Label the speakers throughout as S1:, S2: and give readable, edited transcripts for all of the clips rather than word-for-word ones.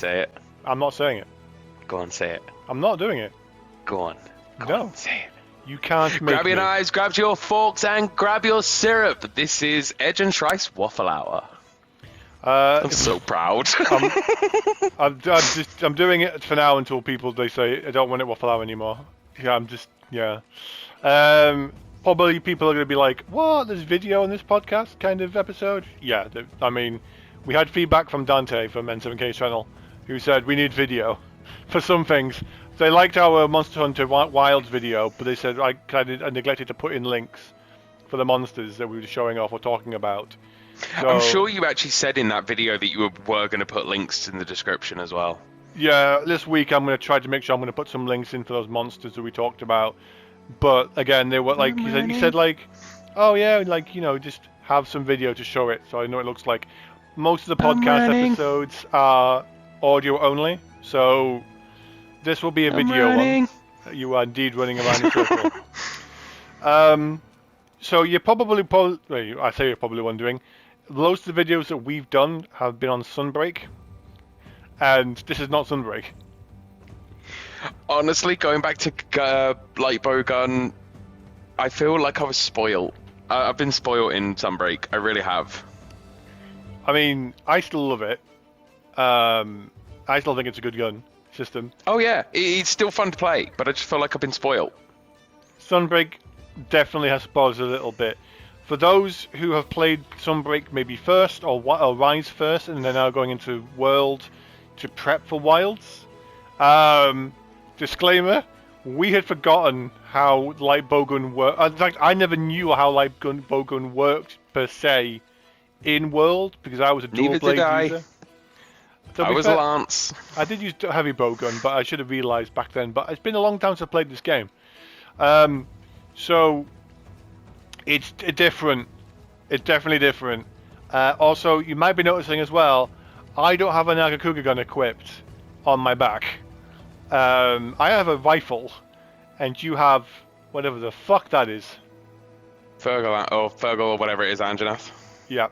S1: Say it.
S2: I'm not saying it.
S1: Go on, say it.
S2: I'm not doing it.
S1: Go on. Go
S2: No.
S1: on, say it.
S2: You can't make
S1: Grab your
S2: me.
S1: knives, grab your forks, and grab your syrup. This is Edge and Trice Waffle Hour. I'm so proud.
S2: I'm doing it for now until they say I don't want it Waffle Hour anymore. Yeah. Probably people are going to be like, what? There's video on this podcast kind of episode? Yeah. I mean, we had feedback from Dante from N7K's channel, who said we need video for some things. They liked our Monster Hunter Wilds video, but they said I neglected to put in links for the monsters that we were showing off or talking about. So,
S1: I'm sure you actually said in that video that you were going to put links in the description as well.
S2: Yeah, this week I'm going to try to make sure I'm going to put some links in for those monsters that we talked about. But again, they were like, he said like, oh yeah, like, just have some video to show it so I know what it looks like. Most of the podcast episodes are audio only, so this will be a video one. You are indeed running around in a circle. So you're probably I say you're probably wondering, most of the videos that we've done have been on Sunbreak, and this is not Sunbreak.
S1: Honestly, going back to light bowgun, I feel like I was spoiled. I've been spoiled in Sunbreak. I really have.
S2: I mean, I still love it. I still think it's a good gun system.
S1: Oh yeah, it's still fun to play, but I just feel like I've been spoiled.
S2: Sunbreak definitely has spoiled us a little bit. For those who have played Sunbreak maybe first or Rise first, and they're now going into World to prep for Wilds. Disclaimer: we had forgotten how light bowgun worked. In fact, I never knew how light bowgun worked per se in World because I was a dual blade user.
S1: I was a Lance.
S2: I did use heavy bowgun, but I should have realised back then. But it's been a long time since I played this game, so it's different. It's definitely different. Also, you might be noticing as well, I don't have an Nagakuga gun equipped on my back. I have a rifle, and you have whatever the fuck that is.
S1: Fergal or whatever it is, Anjanath.
S2: Yeah.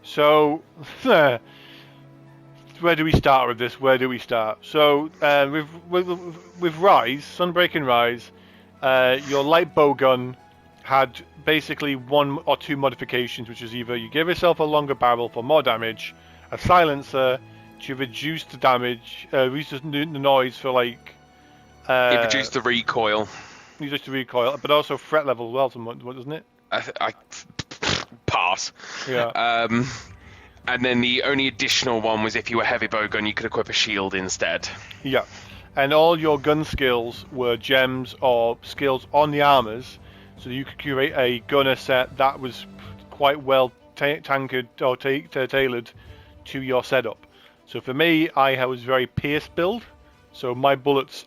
S2: So, where do we start with this? Where do we start? So, with Rise, Sunbreak and Rise, your light bowgun had basically one or two modifications, which is either you give yourself a longer barrel for more damage, a silencer to reduce the damage, reduce the noise for like...
S1: it reduced the recoil.
S2: Reduce the recoil, but also threat level as well, somewhat, doesn't it?
S1: I pass.
S2: Yeah.
S1: And then the only additional one was if you were heavy bowgun, you could equip a shield instead.
S2: Yeah. And all your gun skills were gems or skills on the armors, so you could curate a gunner set that was quite well tailored to your setup. So for me, I was very pierce build, so my bullets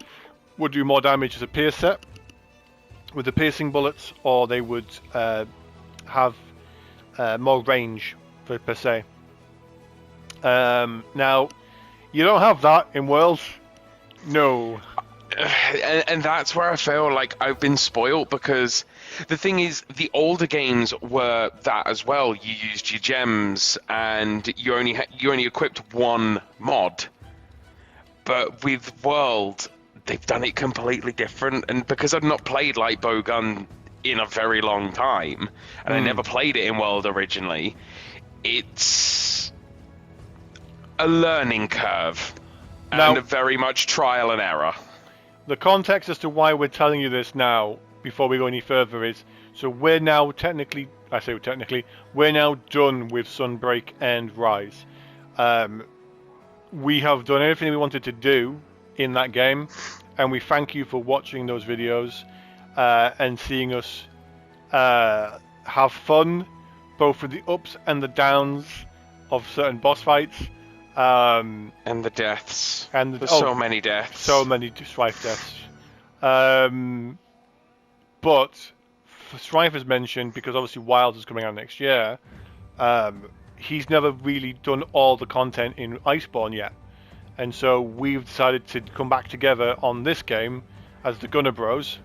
S2: would do more damage as a pierce set with the piercing bullets, or they would have more range per se. Now, you don't have that in Worlds. No.
S1: And that's where I feel like I've been spoiled, because the thing is, the older games were that as well. You used your gems, and you only equipped one mod. But with World, they've done it completely different. And because I've not played light bowgun in a very long time, and I never played it in World originally, it's a learning curve and a very much trial and error.
S2: The context as to why we're telling you this now, before we go any further, is so we're now we're now done with Sunbreak and Rise. We have done everything we wanted to do in that game, and we thank you for watching those videos and seeing us have fun, both with the ups and the downs of certain boss fights.
S1: And the deaths.
S2: And
S1: there's so many deaths.
S2: So many Strife deaths. But Strife has mentioned, because obviously Wilds is coming out next year, he's never really done all the content in Iceborne yet. And so we've decided to come back together on this game as the Gunner Bros.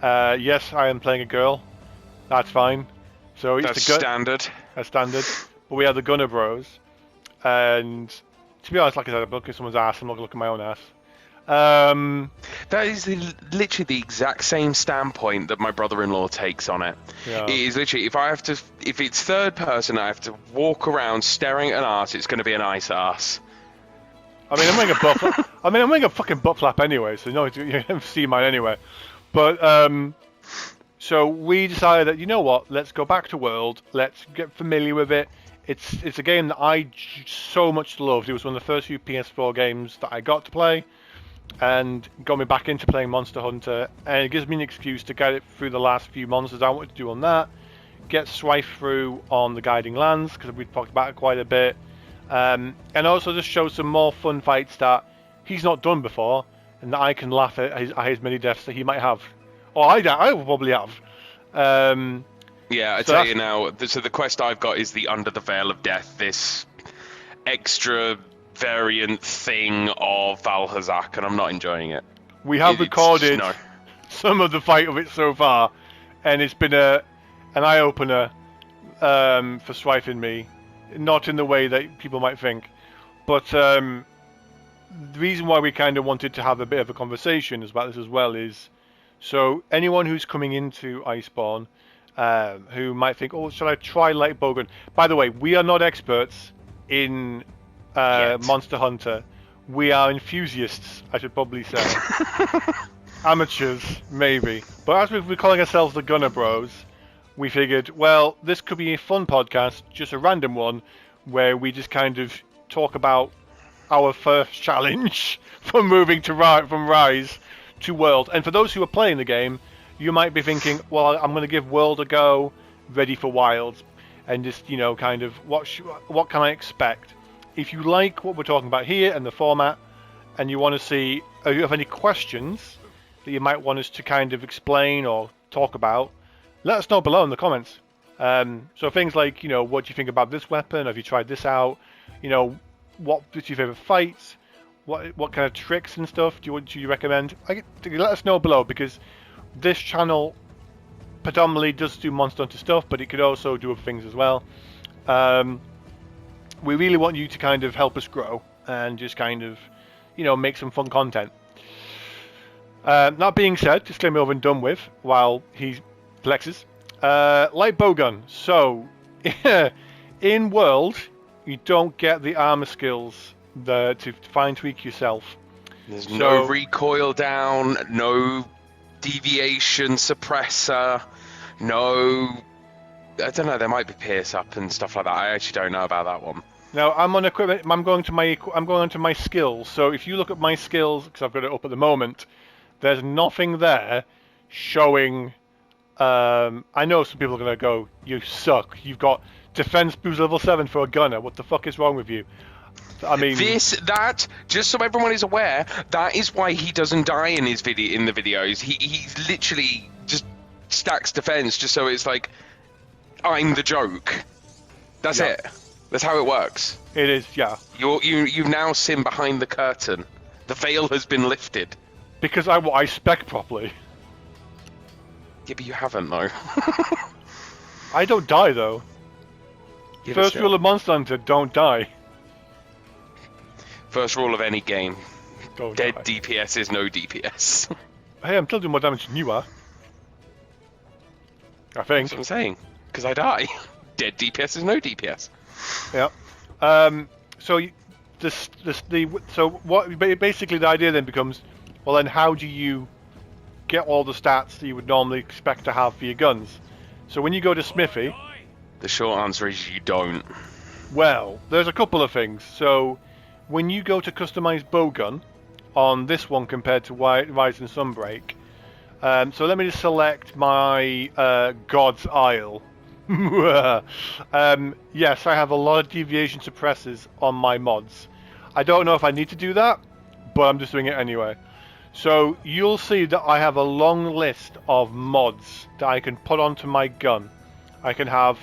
S2: Yes, I am playing a girl. That's fine. So
S1: that's standard.
S2: That's standard. But we are the Gunner Bros. And To be honest, like I said, I'm looking at someone's ass. I'm not gonna look at my own ass.
S1: That is literally the exact same standpoint that my brother-in-law takes on it.
S2: Yeah.
S1: It is literally, if it's third person, I have to walk around staring at an arse, it's going to be a nice arse.
S2: I mean, I'm wearing a butt. I'm wearing a fucking butt flap anyway, so you don't see mine anyway. But so we decided that, you know what? Let's go back to World. Let's get familiar with it. It's a game that I so much loved. It was one of the first few PS4 games that I got to play, and got me back into playing Monster Hunter. And it gives me an excuse to get it through the last few monsters I wanted to do on that. Get Swife through on the Guiding Lands, because we've talked about it quite a bit. And also just show some more fun fights that he's not done before, and that I can laugh at his many deaths that he might have. Or I will probably have.
S1: Yeah, I tell you now, so the quest I've got is the Under the Veil of Death, this extra variant thing of Valhazak, and I'm not enjoying it.
S2: We have recorded some of the fight of it so far, and it's been an eye-opener for Swife and me. Not in the way that people might think, but the reason why we kind of wanted to have a bit of a conversation about this as well is, so anyone who's coming into Iceborne, who might think, oh, should I try light bowgun? By the way, we are not experts in Monster Hunter. We are enthusiasts, I should probably say. Amateurs, maybe. But as we're calling ourselves the Gunner Bros, we figured, well, this could be a fun podcast, just a random one, where we just kind of talk about our first challenge from moving from Rise to World. And for those who are playing the game, you might be thinking, well, I'm going to give World a go, ready for Wild, and just, kind of, what can I expect? If you like what we're talking about here and the format, and you want to see, if you have any questions that you might want us to kind of explain or talk about, let us know below in the comments. So things like, what do you think about this weapon? Have you tried this out? What is your favourite fights? What kind of tricks and stuff do you recommend? Let us know below, because this channel predominantly does do Monster Hunter stuff, but it could also do other things as well. We really want you to kind of help us grow and just kind of, make some fun content. That being said, disclaimer over and done with while he flexes. Light bowgun. So, in World, you don't get the armor skills to fine tweak yourself.
S1: There's no recoil down, no deviation suppressor, no. I don't know. There might be pierce up and stuff like that. I actually don't know about that one.
S2: Now I'm on equipment. I'm going to my skills. So if you look at my skills, because I've got it up at the moment, there's nothing there showing. I know some people are going to go, you suck. You've got defense boost level 7 for a gunner. What the fuck is wrong with you? I mean, just so everyone is aware, that is why he doesn't die in the videos. He's literally just stacks defense just so it's like, I'm the joke. That's it. That's how it works. It is, yeah.
S1: You've now seen behind the curtain. The veil has been lifted.
S2: Because I spec properly.
S1: Yeah, but you haven't, though.
S2: I don't die, though.
S1: Yeah,
S2: First rule of Monster Hunter, don't die.
S1: First rule of any game.
S2: Don't
S1: Dead
S2: die.
S1: DPS is no DPS.
S2: Hey, I'm still doing more damage than you are. I think.
S1: That's what I'm saying. Because I die. Dead DPS is no DPS.
S2: Yeah. So basically the idea then becomes, well then how do you get all the stats that you would normally expect to have for your guns? So when you go to Smithy,
S1: the short answer is you don't.
S2: Well, there's a couple of things. So when you go to customize bowgun on this one compared to Rise and Sunbreak, so let me just select my God's Isle. Yes, I have a lot of deviation suppressors on my mods. I don't know if I need to do that, but I'm just doing it anyway. So you'll see that I have a long list of mods that I can put onto my gun. I can have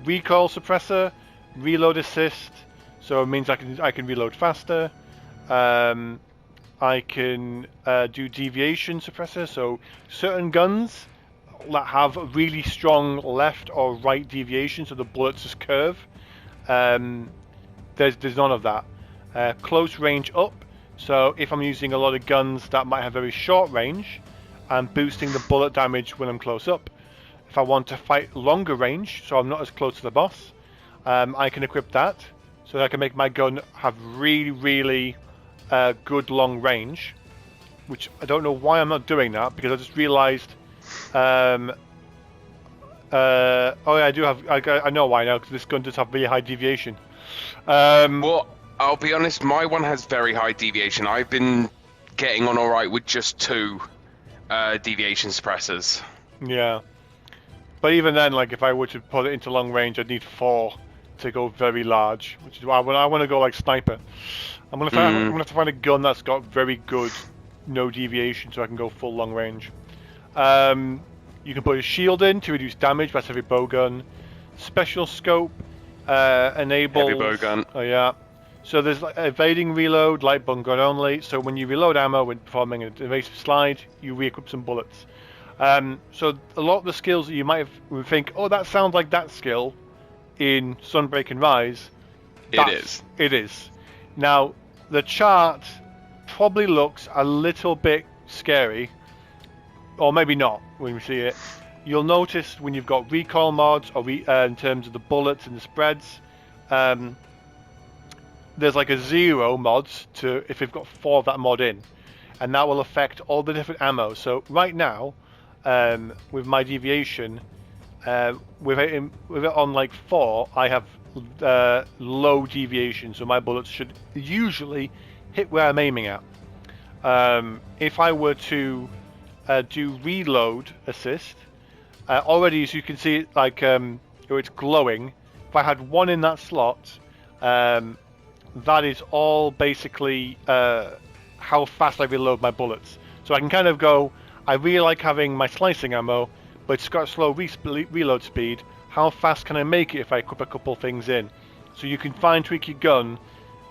S2: recoil suppressor, reload assist, so it means I can reload faster. I can do deviation suppressor, so certain guns that have really strong left or right deviation, so the bullets just curve. There's none of that. close range up. So if I'm using a lot of guns that might have very short range, I'm boosting the bullet damage when I'm close up. If I want to fight longer range, so I'm not as close to the boss, I can equip that. So that I can make my gun have really, really good long range. Which I don't know why I'm not doing that, because I just realised... oh yeah, I do have... I know why now, because this gun does have really high deviation.
S1: Well, I'll be honest, my one has very high deviation. I've been getting on alright with just 2 deviation suppressors.
S2: Yeah. But even then, like, if I were to put it into long range, I'd need 4 to go very large, which is why I want to go like sniper. I'm gonna have to find a gun that's got very good no deviation, so I can go full long range. You can put a shield in to reduce damage. That's heavy bowgun. Special scope enables.
S1: Heavy bowgun.
S2: Oh yeah. So there's like evading reload, light bowgun only. So when you reload ammo when performing an evasive slide, you re-equip some bullets. So a lot of the skills that you might would think, oh, that sounds like that skill in Sunbreak and Rise. It is. Now, the chart probably looks a little bit scary, or maybe not when we see it. You'll notice when you've got recoil mods, or in terms of the bullets and the spreads, there's like a 0 mods to if you've got 4 of that mod in, and that will affect all the different ammo. So right now, with my deviation, with it on like 4, I have low deviation, so my bullets should usually hit where I'm aiming at. If I were to do reload assist, already as you can see, like it's glowing. If I had 1 in that slot, that is all basically how fast I reload my bullets. So I can kind of go, I really like having my slicing ammo, but it's got a slow reload speed. How fast can I make it if I equip a couple things in? So you can fine tweak your gun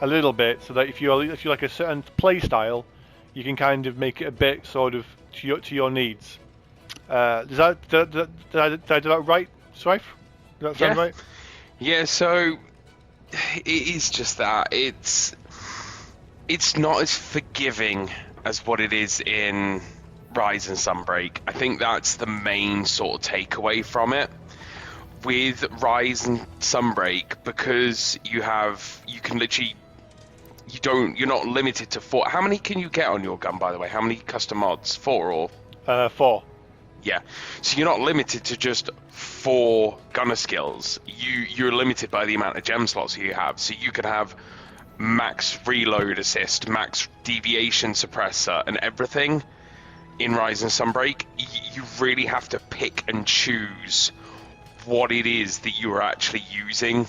S2: a little bit, so that if you like a certain play style, you can kind of make it a bit sort of to your needs. Did I do that right, Strife? Does that sound right?
S1: Yeah. So it is just that it's not as forgiving as what it is in Rise and Sunbreak. I think that's the main sort of takeaway from it. With Rise and Sunbreak, because you're not limited to 4. How many can you get on your gun, by the way? How many custom mods? 4 or?
S2: 4.
S1: Yeah. So you're not limited to just 4 gunner skills. You're limited by the amount of gem slots you have. So you can have max reload assist, max deviation suppressor, and everything in Rise and Sunbreak. You really have to pick and choose what it is that you are actually using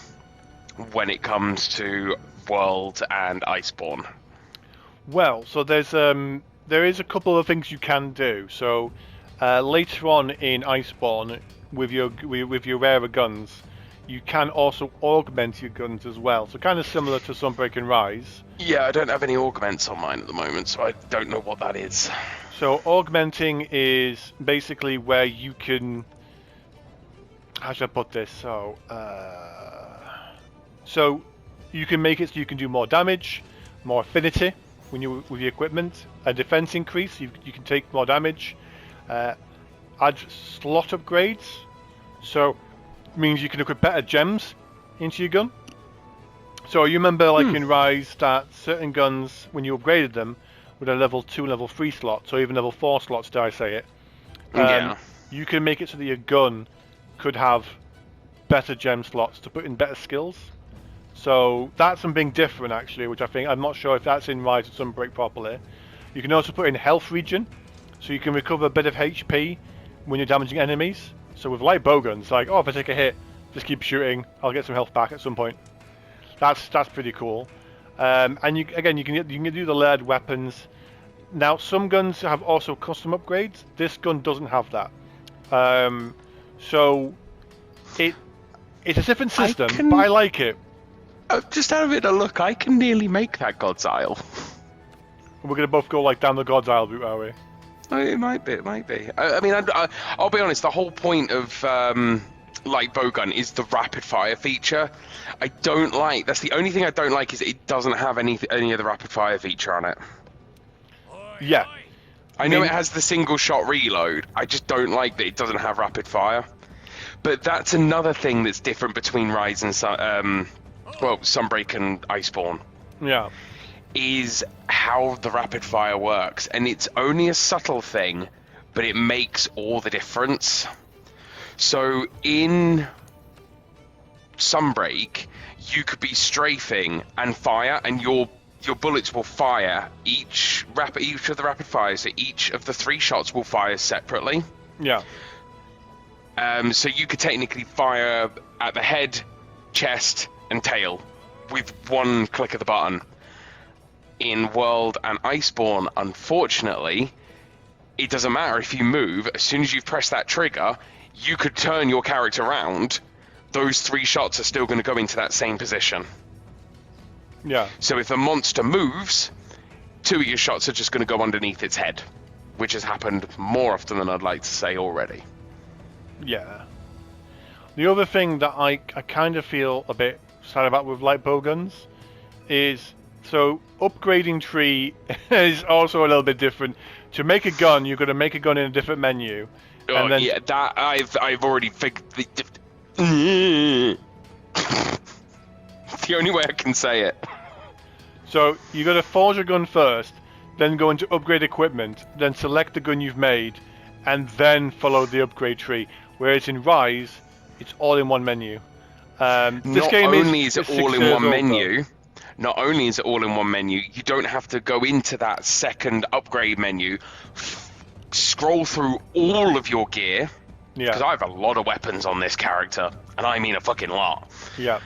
S1: when it comes to World and Iceborne. Well,
S2: so there is a couple of things you can do. So later on in Iceborne, with your rarer guns, you can also augment your guns as well. So kind of similar to Sunbreak and Rise.
S1: Yeah, I don't have any augments on mine at the moment, so I don't know what that is.
S2: So augmenting is basically where you can... How should I put this? So you can make it so you can do more damage, more affinity with your equipment, a defense increase. You can take more damage. Add slot upgrades, so it means you can equip better gems into your gun. So you remember, like in Rise, that certain guns, when you upgraded them, with a level 2 and level 3 slots, or even level 4 slots, dare I say it?
S1: Yeah.
S2: You can make it so that your gun could have better gem slots to put in better skills. So that's something different, actually, which I'm not sure if that's in Rise or Sunbreak properly. You can also put in health regen, so you can recover a bit of HP when you're damaging enemies. So with light bowguns, like, if I take a hit, just keep shooting, I'll get some health back at some point. That's pretty cool. And you can do the layered weapons. Now, some guns have also custom upgrades. This gun doesn't have that. So it's a different system, but I like it.
S1: Just out of it a look, I can nearly make that God's Isle.
S2: We're gonna both go like down the God's Isle route, are we?
S1: It might be. I mean, I'll be honest. The whole point of light bowgun is the rapid fire feature. That's the only thing I don't like, is it doesn't have any of the rapid fire feature on it.
S2: Yeah.
S1: I know it has the single shot reload. I just don't like that it doesn't have rapid fire. But that's another thing that's different between Rise and Sunbreak and Iceborne.
S2: Yeah.
S1: Is how the rapid fire works, and it's only a subtle thing, but it makes all the difference. So in Sunbreak, you could be strafing and fire, and your bullets will fire each of the rapid fires. So each of the 3 shots will fire separately.
S2: Yeah.
S1: So you could technically fire at the head, chest, and tail with one click of the button. In World and Iceborne, unfortunately, it doesn't matter if you move. As soon as you've pressed that trigger, you could turn your character around. Those 3 shots are still going to go into that same position.
S2: Yeah.
S1: So if a monster moves, 2 of your shots are just going to go underneath its head, which has happened more often than I'd like to say already.
S2: Yeah. The other thing that I kind of feel a bit sad about with light bowguns is, so upgrading tree is also a little bit different. To make a gun, you've got to make a gun in a different menu.
S1: Oh,
S2: and then,
S1: yeah, that I've already figured. It's the only way I can say it.
S2: So you got to forge a gun first, then go into upgrade equipment, then select the gun you've made, and then follow the upgrade tree. Whereas in Rise, it's all in one menu.
S1: Not only is it all in one menu, you don't have to go into that second upgrade menu, scroll through all of your gear, because I have a lot of weapons on this character, and I mean a fucking lot.
S2: Yeah.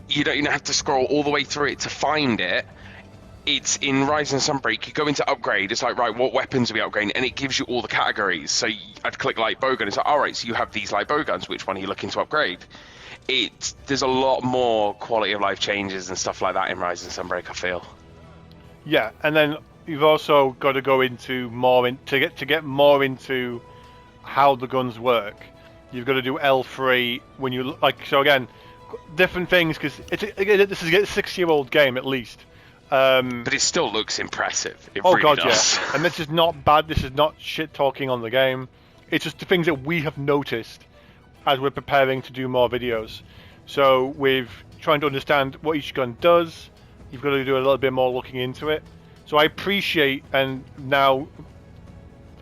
S1: You don't even have to scroll all the way through it to find it. It's in Rise and Sunbreak, you go into upgrade, it's like, right, what weapons are we upgrading? And it gives you all the categories. So I'd click light bowgun, it's like, alright, so you have these light bowguns, which one are you looking to upgrade? There's a lot more quality of life changes and stuff like that in Rise and Sunbreak, I feel.
S2: Yeah, and then you've also got to go into to get more into how the guns work. You've got to do L3 when you so again, different things, because this is a 6-year-old game at least.
S1: But it still looks impressive. It
S2: oh
S1: really
S2: god,
S1: does.
S2: yeah. And this is not bad. This is not shit talking on the game. It's just the things that we have noticed as we're preparing to do more videos. So with trying to understand what each gun does, you've got to do a little bit more looking into it. So I appreciate and now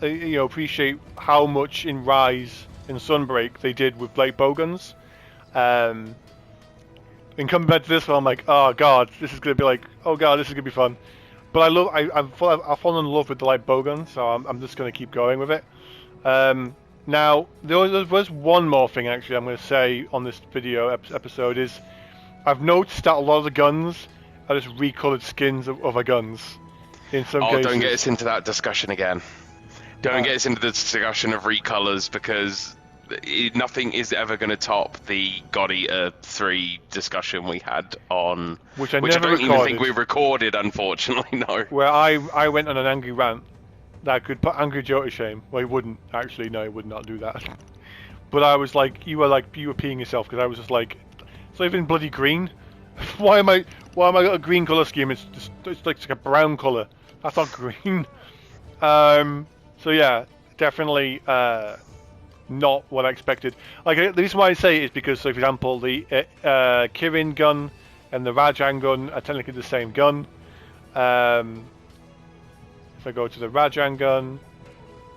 S2: appreciate how much in Rise and Sunbreak they did with light bowguns. And coming back to this one, I'm like, oh god, this is gonna be like, oh god, this is gonna be fun. But I've fallen in love with the light bowgun, so I'm just gonna keep going with it. Now there was one more thing actually I'm gonna say on this video episode is, I've noticed that a lot of the guns are just recolored skins of other guns. In some cases.
S1: Don't get us into that discussion again. Don't get us into the discussion of recolors, because nothing is ever going to top the God Eater 3 discussion we had on...
S2: Which I
S1: even think we recorded, unfortunately, no.
S2: Where I went on an angry rant that could put Angry Joe to shame. Well, he wouldn't. Actually, no, he would not do that. But I was like, you were peeing yourself, because I was just like, it's not even bloody green. Why am I got a green colour scheme? It's like a brown colour. That's not green. So yeah, definitely not what I expected. Like, the reason why I say it is because, so for example, the Kirin gun and the Rajan gun are technically the same gun. If I go to the Rajan gun,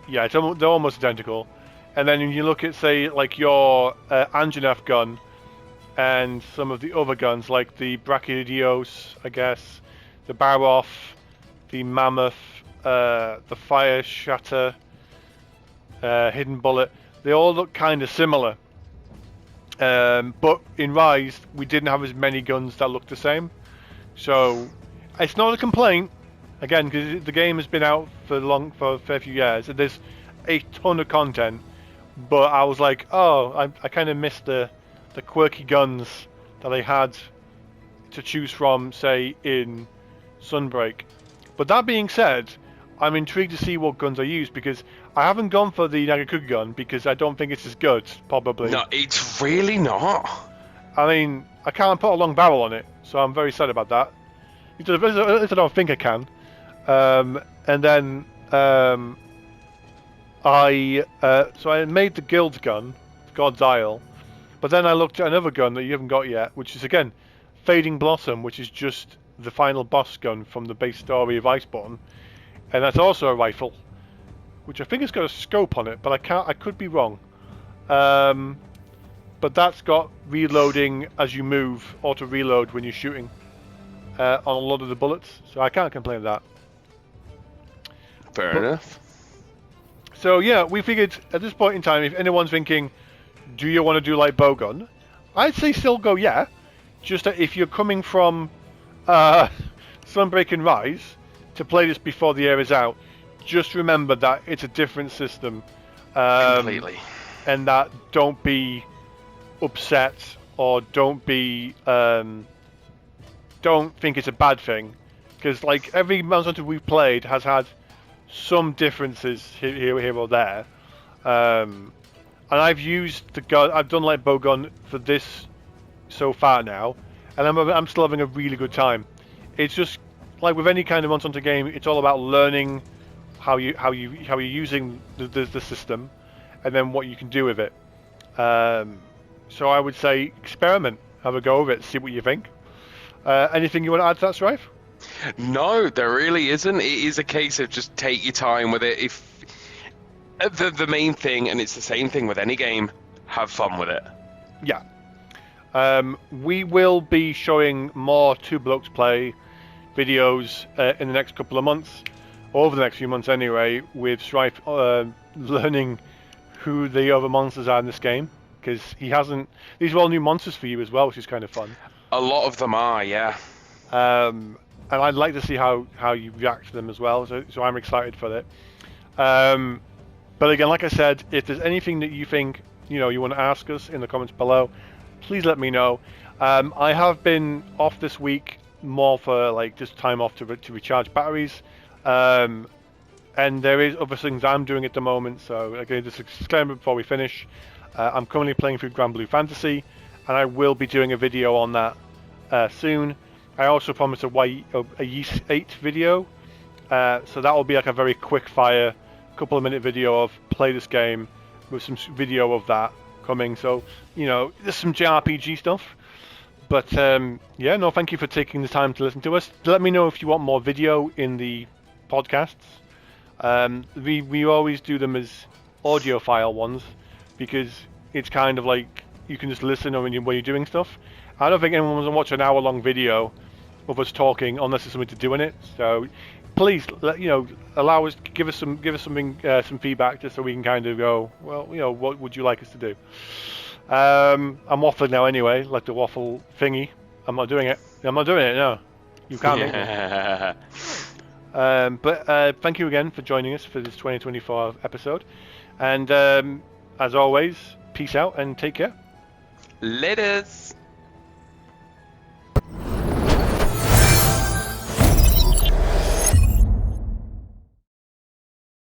S2: yeah, they're almost identical. And then when you look at, say, like your Anjanath gun and some of the other guns, like the Brachydios, I guess, the Baroth, the Mammoth, the Fire Shatter, Hidden Bullet, they all look kind of similar. But in Rise, we didn't have as many guns that looked the same. So it's not a complaint, again, because the game has been out for a fair few years, and there's a ton of content. But I was like, oh, I kind of missed the quirky guns that they had to choose from, say, in Sunbreak. But that being said, I'm intrigued to see what guns I use, because I haven't gone for the Nagakuga gun because I don't think it's as good, probably.
S1: No, it's really not.
S2: I mean, I can't put a long barrel on it, so I'm very sad about that. At least I don't think I can. And then I made the Guild gun, God's Isle, but then I looked at another gun that you haven't got yet, which is again Fading Blossom, which is just the final boss gun from the base story of Iceborne, and that's also a rifle, which I think has got a scope on it, but I could be wrong. But that's got reloading as you move, auto reload when you're shooting on a lot of the bullets, so I can't complain with that.
S1: Fair enough.
S2: So yeah, we figured at this point in time, if anyone's thinking, do you want to do like bowgun? I'd say still go yeah. Just that if you're coming from Sunbreak and Rise to play this before the air is out, just remember that it's a different system.
S1: Completely. And
S2: that don't be upset or don't think it's a bad thing, because like every Monster Hunter we've played has had some differences here or there, and I've used the gun. I've done like bowgun for this so far now, and I'm still having a really good time. It's just like with any kind of Monster Hunter game, it's all about learning how you're using the system, and then what you can do with it. So I would say experiment, have a go of it, see what you think. Anything you want to add to that, Strife?
S1: No, there really isn't. It is a case of just take your time with it. If the main thing, and it's the same thing with any game, have fun with it.
S2: Yeah. We will be showing more Two Blokes Play videos in the next couple of months, over the next few months anyway, with Strife learning who the other monsters are in this game, because he hasn't. These are all new monsters for you as well, which is kind of fun.
S1: A lot of them are, yeah.
S2: And I'd like to see how you react to them as well, so I'm excited for that. But again, like I said, if there's anything that you think you want to ask us in the comments below, please let me know. I have been off this week more for like just time off to recharge batteries, and there is other things I'm doing at the moment. So again, just a disclaimer before we finish. I'm currently playing through Grand Blue Fantasy, and I will be doing a video on that soon. I also promised a Yeast 8 video, so that will be like a very quick fire, couple of minute video of play this game with some video of that coming. So there's some JRPG stuff. But yeah, no, thank you for taking the time to listen to us. Let me know if you want more video in the podcasts. We always do them as audio file ones, because it's kind of like you can just listen when you're doing stuff. I don't think anyone wants to watch an hour-long video of us talking unless there's something to do in it. So please, allow us, give us some feedback, just so we can kind of go, well, what would you like us to do? I'm waffling now anyway, like the waffle thingy. I'm not doing it. No, you can't make me. But thank you again for joining us for this 2024 episode, and as always, peace out and take care.
S1: Laters.